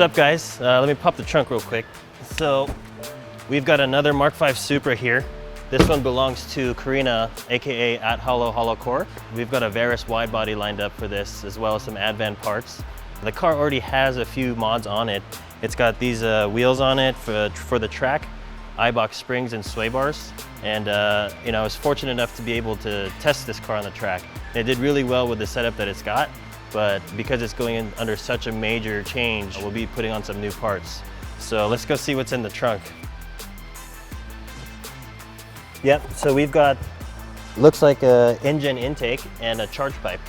up, guys? Let me pop the trunk real quick. So we've got another Mark V Supra here. This one belongs to Corina, aka at Hollow Core. We've got a Varis Widebody lined up for this, as well as some Advan parts. The car already has a few mods on it. It's got these wheels on it for the track, iBox springs and sway bars. And you know, I was fortunate enough to be able to test this car on the track. It did really well with the setup that it's got, but because it's going in under such a major change, we'll be putting on some new parts. So let's go see what's in the trunk. Yep, so we've got, looks like a Injen intake and a charge pipe.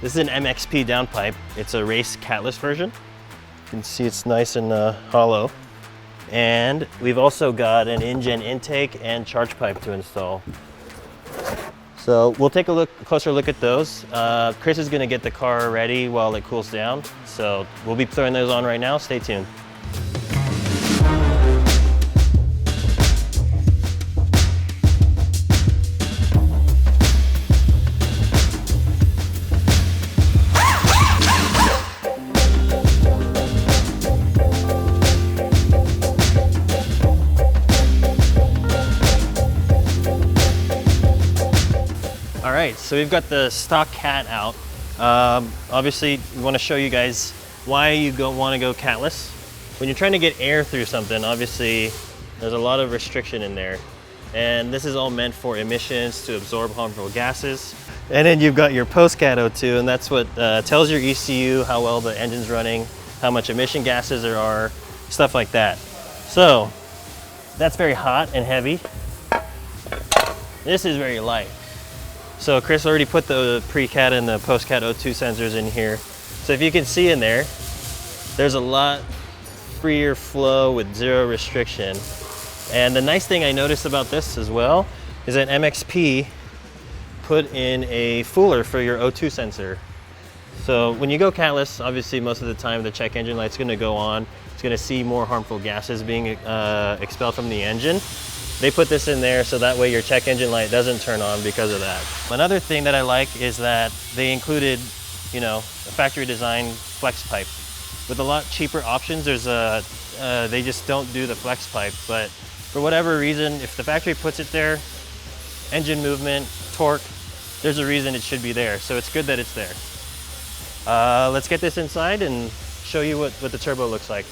This is an MXP downpipe. It's a race catless version. You can see it's nice and hollow. And we've also got an Injen intake and charge pipe to install. So we'll take a closer look at those. Chris is gonna get the car ready while it cools down. So we'll be throwing those on right now. Stay tuned. All right, so we've got the stock cat out. Obviously, we want to show you guys why you want to go catless. When you're trying to get air through something, obviously, there's a lot of restriction in there. And this is all meant for emissions to absorb harmful gases. And then you've got your post-cat O2, and that's what tells your ECU how well the engine's running, how much emission gases there are, stuff like that. So, that's very hot and heavy. This is very light. So Chris already put the pre-cat and the post-cat O2 sensors in here. So if you can see in there, there's a lot freer flow with zero restriction. And the nice thing I noticed about this as well is that MXP put in a fooler for your O2 sensor. So when you go catless, obviously most of the time the check engine light's gonna go on. It's gonna see more harmful gases being expelled from the engine. They put this in there so that way your check engine light doesn't turn on because of that. Another thing that I like is that they included, you know, a factory design flex pipe. With a lot cheaper options, there's they just don't do the flex pipe, but for whatever reason, if the factory puts it there, engine movement, torque, there's a reason it should be there. So it's good that it's there. Let's get this inside and show you what the turbo looks like.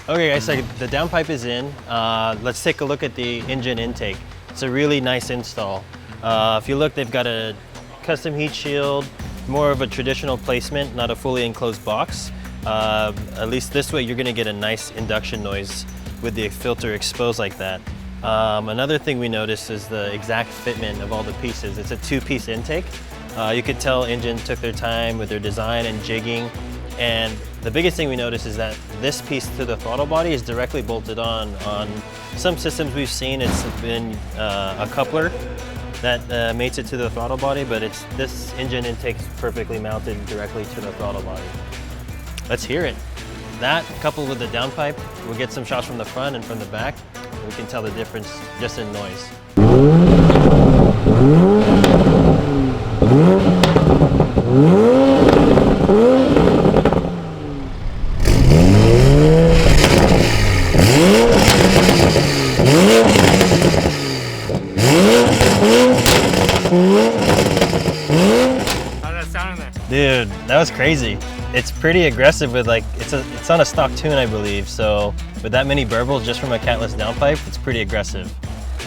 Okay guys, so the downpipe is in. Let's take a look at the Injen intake. It's a really nice install. If you look, they've got a custom heat shield, more of a traditional placement, not a fully enclosed box. At least this way you're gonna get a nice induction noise with the filter exposed like that. Another thing we noticed is the exact fitment of all the pieces. It's a two-piece intake. You could tell Injen took their time with their design and jigging. And the biggest thing we noticed is that this piece to the throttle body is directly bolted on. On some systems we've seen, it's been a coupler that mates it to the throttle body, but this Injen intake's perfectly mounted directly to the throttle body. Let's hear it. That, coupled with the downpipe, we'll get some shots from the front and from the back. And we can tell the difference just in noise. Dude, that was crazy. It's pretty aggressive with like, it's on a stock tune, I believe. So with that many burbles just from a catless downpipe, it's pretty aggressive.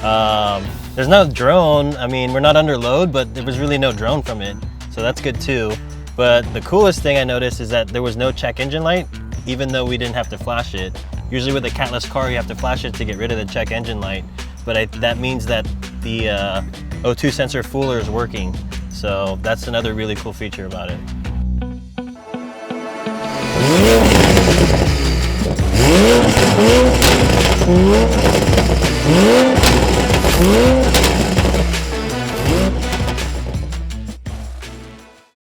There's no drone. I mean, we're not under load, but there was really no drone from it. So that's good too. But the coolest thing I noticed is that there was no check engine light, even though we didn't have to flash it. Usually with a catless car, you have to flash it to get rid of the check engine light. But that means that the O2 sensor fooler is working. So that's another really cool feature about it.